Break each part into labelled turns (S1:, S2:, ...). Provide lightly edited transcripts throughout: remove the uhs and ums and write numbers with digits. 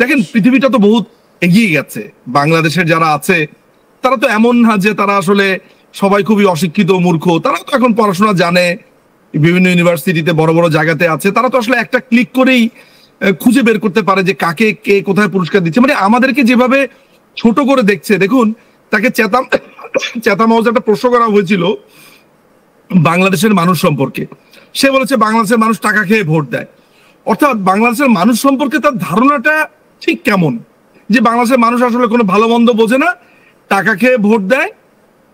S1: দেখেন পৃথিবীটা তো বহুত এগিয়ে গেছে, বাংলাদেশের যারা আছে তারা তো এমন না যে তারা আসলে সবাই খুবই অশিক্ষিত মূর্খ, তারা তো এখন পড়াশোনা জানে, বিভিন্ন ইউনিভার্সিটিতে বড় বড় জায়গাতে আছে, তারা তো আসলে একটা ক্লিক করেই খুঁজে বের করতে পারে যে কাকে কে কোথায় পুরস্কার দিচ্ছে। মানে আমাদেরকে যেভাবে ছোট করে দেখছে, দেখুন তাকে চেতাম হাউসে একটা প্রশ্ন করা হয়েছিল বাংলাদেশের মানুষ সম্পর্কে, সে বলেছে বাংলাদেশের মানুষ টাকা খেয়ে ভোট দেয়। অর্থাৎ বাংলাদেশের মানুষ সম্পর্কে তার ধারণাটা ঠিক কেমন, যে বাংলাদেশের মানুষ আসলে কোনো ভালো মন্দ বোঝে না, টাকা খেয়ে ভোট দেয়,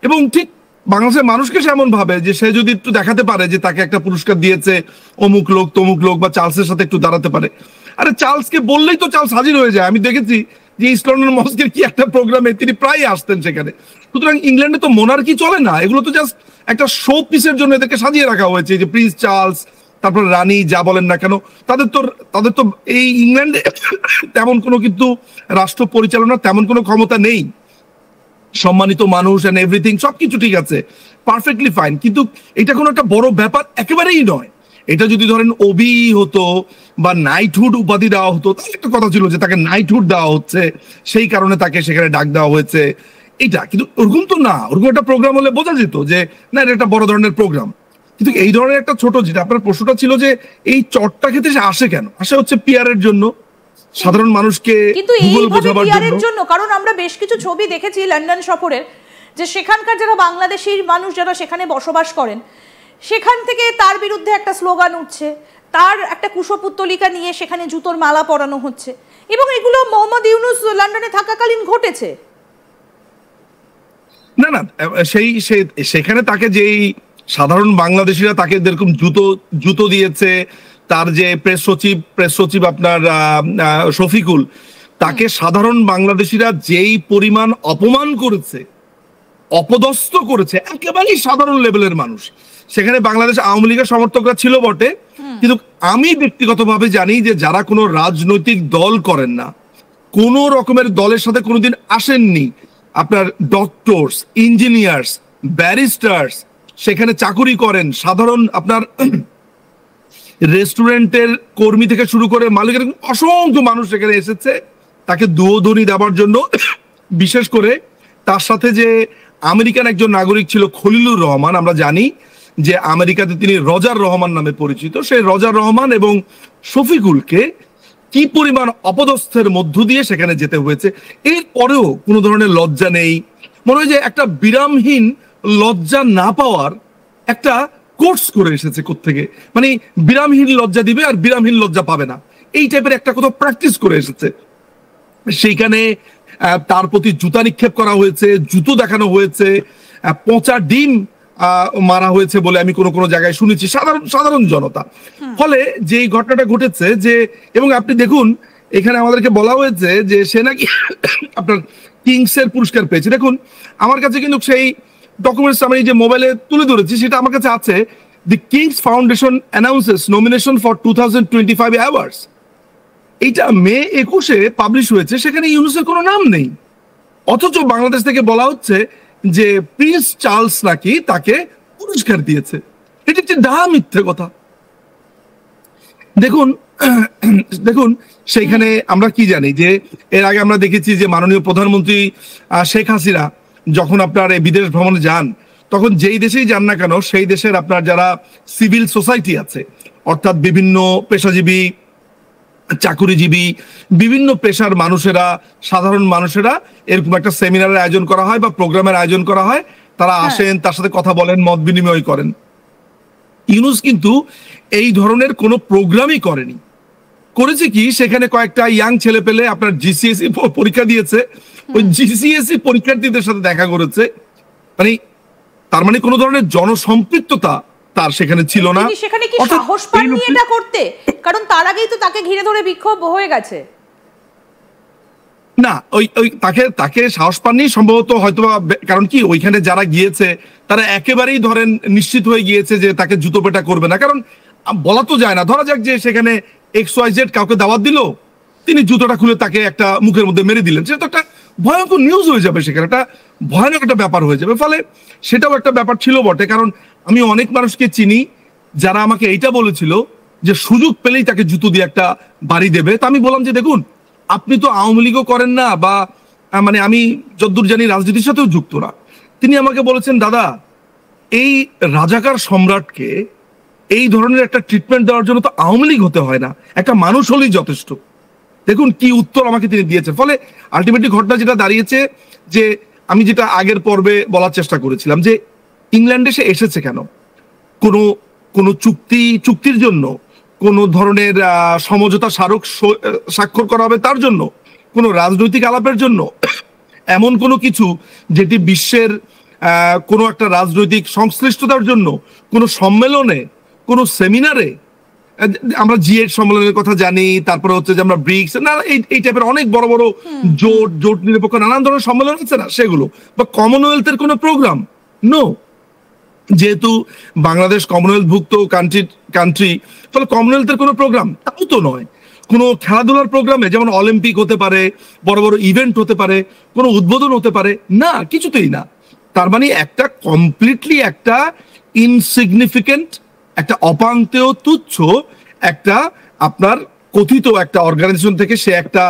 S1: এবং ঠিক বাংলাদেশের মানুষকে সে এমন ভাবে যে সে যদি একটু দেখাতে পারে যে তাকে একটা পুরস্কার দিয়েছে অমুক লোক তমুক লোক, বা চার্লসের সাথে একটু দাঁড়াতে পারে, আরে চার্লসকে বললেই তো চার্লস হাজির হয়ে যায়। আমি দেখেছি যে ইস্ট লন্ডন মস্কের কি একটা প্রোগ্রামে তিনি প্রায় আসতেন সেখানে। সুতরাং ইংল্যান্ডে তো মোনার্কি চলে না, এগুলো তো জাস্ট একটা শো পিসের জন্য এদেরকে সাজিয়ে রাখা হয়েছে, যে প্রিন্স চার্লস, তারপর রানী, যা বলেন না কেন, তাদের তো এই ইংল্যান্ডে তেমন কোনো কিন্তু রাষ্ট্র পরিচালনার তেমন কোনো ক্ষমতা নেই। সম্মানিত মানুষ এন্ড এভরিথিং সবকিছু ঠিক আছে, পারফেক্টলি ফাইন, কিন্তু এটা কোনো একটা বড় ব্যাপার একেবারেই নয়। এটা যদি ধরেন ওবি হতো বা নাইটহুড উপাধি দেওয়া হতো, তাহলে একটা কথা ছিল যে তাকে নাইটহুড দেওয়া হচ্ছে, সেই কারণে তাকে সেখানে ডাক দেওয়া হয়েছে, এটা। কিন্তু ওরকম তো না, ওরকম একটা প্রোগ্রাম হলে বোঝা যেত যে না এটা একটা বড় ধরনের প্রোগ্রাম। কিন্তু এই ধরনের একটা ছোট, যেটা আপনার প্রশ্নটা ছিল যে এই চটটা খেতে সে আসে কেন, আসে হচ্ছে পিআরের জন্য, সাধারণ মানুষকে ভূগোল বোঝাবার
S2: জন্য। কারণ আমরা বেশ কিছু ছবি দেখেছি লন্ডন সফরের, যে সেখানকার যারা বাংলাদেশি মানুষ যারা সেখানে বসবাস করেন, সেখান থেকে তার বিরুদ্ধে একটা স্লোগান উঠছে, তার একটা কুশপুত্তলিকা নিয়ে সেখানে জুতোর মালা পরানো হচ্ছে, এবং এগুলো মোহাম্মদ ইউনূস লন্ডনে থাকাকালীন ঘটেছে।
S1: না না, সেখানে তাকে যেই সাধারণ বাংলাদেশিরা তাকে যেরকম জুতো দিয়েছে, তার যে প্রেস সচিব আপনার শফিকুল, তাকে সাধারণ বাংলাদেশিরা যেই পরিমাণ অপমান করেছে, অপদস্থ করেছে, একেবারেই সাধারণ লেভেলের মানুষ। সেখানে বাংলাদেশ আওয়ামী লীগের সমর্থকরা ছিল বটে, কিন্তু আমি ব্যক্তিগতভাবে জানি যে যারা কোনো রাজনৈতিক দল করেন না, কোন রকমের দলের সাথে কোনোদিন আসেননি, আপনার ডক্টরস, ইঞ্জিনিয়ার্স, ব্যারিস্টার্স সেখানে চাকুরি করেন, সাধারণ আপনার রেস্টুরেন্টের কর্মী থেকে শুরু করে মালিকের অসংখ্য মানুষ সেখানে এসেছে তাকে দুয়োধনি দেওয়ার জন্য। বিশেষ করে তার সাথে যে আমেরিকান একজন নাগরিক ছিল খলিলুর রহমান, আমরা জানি যে আমেরিকাতে তিনি রজার রহমান নামে পরিচিত, সেই রজার রহমান এবং শফিকুলকে কি পরিমাণ অপদস্থের মধ্য দিয়ে সেখানে যেতে হয়েছে, এরপরেও কোনো ধরনের লজ্জা নেই। মনে হয় যে একটা বিরামহীন লজ্জা না পাওয়ার একটা কোর্স করে এসেছে কোত্থেকে, মানে বিরামহীন লজ্জা দিবে আর বিরামহীন লজ্জা পাবে না, এই টাইপের একটা কোথাও প্র্যাকটিস করে এসেছে। সেইখানে তার প্রতি জুতা নিক্ষেপ করা হয়েছে, জুতো দেখানো হয়েছে, পচা ডিম মারা হয়েছে বলে আমি কোনো জায়গায় শুনেছি, সাধারণ জনতা। ফলে যে ঘটনাটা ঘটেছে যে, এবং আপনি দেখুন এখানে আমাদেরকে বলা হয়েছে যে সে নাকি আপনার কিংসের পুরস্কার পেয়েছে। দেখুন আমার কাছে কিন্তু সেই ডকুমেন্টস আমি যে মোবাইলে তুলে ধরেছি সেটা আমার কাছে আছে। The Kings Foundation announces nomination for 2025 awards, এইটা মে 21-এ পাবলিশ হয়েছে, সেখানে ইউনুসের কোনো নাম নেই, অথচ বাংলাদেশ থেকে বলা হচ্ছে যে প্রিন্স চার্লস নাকি তাকে পুরস্কার দিয়েছে। এটা একটি ডাহা মিথ্যে কথা। দেখুন সেইখানে আমরা কি জানি যে এর আগে আমরা দেখেছি যে মাননীয় প্রধানমন্ত্রী শেখ হাসিনা যখন আপনার বিদেশ ভ্রমণে যান, তখন যেই দেশেই যান না কেন সেই দেশের আপনার যারা সিভিল সোসাইটি আছে, অর্থাৎ বিভিন্ন পেশাজীবী, চাকুরিজীবী, বিভিন্ন পেশার মানুষেরা, সাধারণ মানুষেরা, এরকম একটা সেমিনারের আয়োজন করা হয় বা প্রোগ্রামের আয়োজন করা হয়, তারা আসেন, তার সাথে কথা বলেন, মত বিনিময় করেন। ইউনুস কিন্তু এই ধরনের কোনো প্রোগ্রামই করেনি। করেছে কি, সেখানে কয়েকটা ইয়াং ছেলে পেলে আপনার জিসিএসসি পরীক্ষা দিয়েছে, ওই জিসিএসসি পরীক্ষার্থীদের সাথে দেখা করেছে, মানে তার মানে কোনো ধরনের জনসম্পৃক্ততা তার সেখানে ছিল না।
S2: সেখানে কি সাহস পাননি এটা করতে? কারণ তার আগেই তো তাকে ঘিরে ধরে বিক্ষোভ হয়ে গেছে।
S1: না, ওই তাকে সাহস পাননি সম্ভবত, হয়তো কারণ কি ওইখানে যারা গিয়েছে তারা একেবারেই ধরেন নিশ্চিত হয়ে গিয়েছে যে তাকে জুতো পেটা করবে না। কারণ বলা তো যায় না, ধরা যাক যে সেখানে XYZ কাউকে দাওয়াত দিল, তিনি জুতোটা খুলে তাকে একটা মুখের মধ্যে মেরে দিলেন, সেটা তো একটা ভয়ঙ্কর নিউজ হয়ে যাবে, সেখানে একটা ভয়ানক একটা ব্যাপার হয়ে যাবে। ফলে সেটাও একটা ব্যাপার ছিল বটে। কারণ আমি অনেক মানুষকে চিনি যারা আমাকে এইটা বলেছিল যে সুযোগ পেলেই তাকে জুতো দিয়ে একটা বাড়ি দেবে। তা আমি বললাম যে দেখুন, আপনি তো আওয়ামী লীগও করেন না, বা মানে আমি যতদূর জানি রাজনীতির সাথেও যুক্ত না। তিনি আমাকে বলেছেন, দাদা এই রাজাকার সম্রাটকে এই ধরনের একটা ট্রিটমেন্ট দেওয়ার জন্য তো আওয়ামী লীগ হতে হয় না, একটা মানুষ হলেই যথেষ্ট। দেখুন কি উত্তর আমাকে তিনি দিয়েছেন। ফলে আলটিমেটলি ঘটনা যেটা দাঁড়িয়েছে, যে আমি যেটা আগের পর্বে বলার চেষ্টা করেছিলাম, যে ইংল্যান্ডে সে এসেছে কেন? কোনো কোনো চুক্তির জন্য, কোন ধরনের সমঝোতা স্মারক স্বাক্ষর করা হবে তার জন্য, কোন রাজনৈতিক আলাপের জন্য, এমন কোনো কিছু যেটি বিশ্বের কোনো একটা রাজনৈতিক সংশ্লিষ্টতার জন্য, কোনো সম্মেলনে, কোনো সেমিনারে, আমরা জি8 সম্মেলনের কথা জানি, তারপরে হচ্ছে যে আমরা ব্রিক্স, না এই টাইপের অনেক বড় বড় জোট নিরপেক্ষ নানান ধরনের সম্মেলন আছে না, সেগুলো, বা কমনওয়েলথের কোনো প্রোগ্রাম, নো। যেহেতু বাংলাদেশ কমনওয়েলথভুক্ত কান্ট্রি, ফলে কমনওয়েলথের কোনো প্রোগ্রাম তাও তো নয়। কোনো খেলাধুলার প্রোগ্রামে, যেমন অলিম্পিক হতে পারে, বড় বড় ইভেন্ট হতে পারে, কোনো উদ্বোধন হতে পারে না, কিছুতেই না। তার মানে একটা কমপ্লিটলি একটা ইনসিগনিফিকেন্ট, একটা অপাংতেয় তুচ্ছ একটা আপনার কথিত একটা অর্গানাইজেশন থেকে সে একটা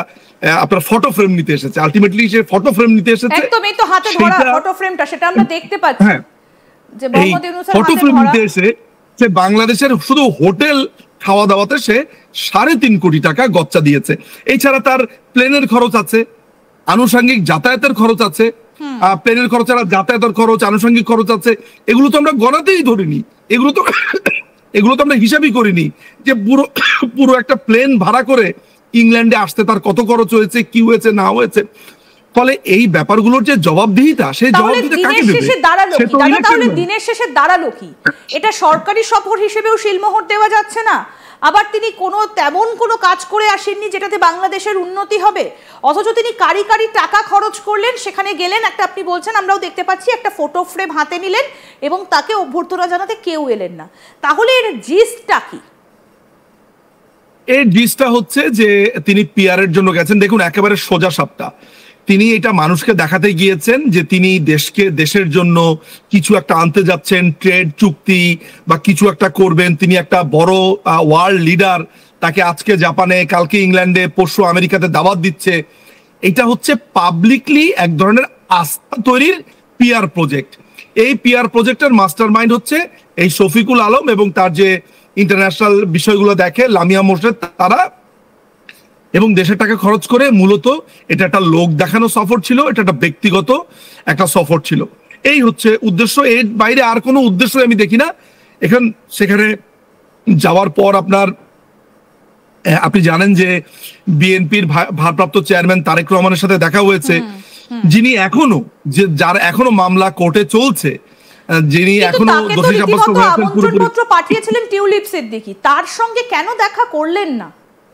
S1: আপনার ফটো ফ্রেম নিতে এসেছে। আলটিমেটলি সে ফটো ফ্রেম নিতে এসেছে,
S2: একদম এই তো হাতে ধরা ফটো ফ্রেমটা, সেটা আমরা দেখতে পাচ্ছি।
S1: হ্যাঁ,
S2: যে মোহাম্মদ ইউনূসের
S1: ফটো
S2: হাতে
S1: ফ্রেম
S2: ধরা।
S1: নিতে এসে সে বাংলাদেশের শুধু হোটেল খাওয়া দাওয়াতে সে 3.5 কোটি টাকা গচ্চা দিয়েছে। এছাড়া তার প্লেনের খরচ আছে, আনুষঙ্গিক যাতায়াতের খরচ আছে, প্লেনের খরচ ছাড়া যাতায়াতের খরচ, আনুষঙ্গিক খরচ আছে। এগুলো তো আমরা গণাতেই ধরিনি, এগুলো তো আমরা হিসাবই করিনি, যে পুরো একটা প্লেন ভাড়া করে ইংল্যান্ডে আসতে তার কত খরচ হয়েছে, কি হয়েছে না হয়েছে। ফলে এই ব্যাপারগুলোর যে জবাবদিহিতা, সেই জবাবদিহিতা কাকে দেবে?
S2: তাহলে দিনের শেষে দাঁড়ালো কি? এটা সরকারি সফর হিসেবেও শিলমোহর দেওয়া যাচ্ছে না, আবার তিনি তেমন কোনো কাজ করে আসেননি যেটাতে বাংলাদেশের উন্নতি হবে, অথচ তিনি কারি টাকা খরচ করলেন, সেখানে গেলেন, একটা আপনি বলছেন আমরাও দেখতে পাচ্ছি একটা ফটো ফ্রেম হাতে নিলেন এবং তাকে অভ্যর্থনা জানাতে কেউ এলেন না। তাহলে এর জিস্টটা কি?
S1: এর জিস্টটা হচ্ছে যে তিনি পিআর এর জন্য গেছেন। দেখুন একেবারে সোজা সাপটা, তিনি এটা মানুষকে দেখাতে গিয়েছেন যে তিনি দেশের জন্য কিছু একটা আনতে যাচ্ছেন, ট্রেড চুক্তি বা কিছু একটা করবেন। তিনি একটা বড় ওয়ার্ল্ড লিডার, তাকে আজকে জাপানে, কালকে ইংল্যান্ডে, পরশু আমেরিকাতে দাওয়াত দিচ্ছে। এটা হচ্ছে পাবলিকলি এক ধরনের আস্থা তৈরির পিআর প্রজেক্ট। এই পিআর প্রজেক্টের মাস্টার মাইন্ড হচ্ছে এই শফিকুল আলম এবং তার যে ইন্টারন্যাশনাল বিষয়গুলো দেখে লামিয়া মোর্শেদ, তারা, এবং দেশের টাকা খরচ করে। মূলত এটা একটা লোক দেখানো সফর ছিল, এটা একটা ব্যক্তিগত একটা সফর ছিল। এই হচ্ছে উদ্দেশ্য, এর বাইরে আর কোনো উদ্দেশ্য আমি দেখি না। সেখানে যাওয়ার পর আপনি জানেন যে বিএনপির ভারপ্রাপ্ত চেয়ারম্যান তারেক রহমানের সাথে দেখা হয়েছে, যিনি যার এখনো মামলা কোর্টে চলছে, যিনি এখনো দোষী সাব্যস্ত হয়েছেন পুরোপুরি।
S2: পাঠিয়েছিলেন টিউলিপ সিদ্দিকী, তার সঙ্গে কেন দেখা করলেন না?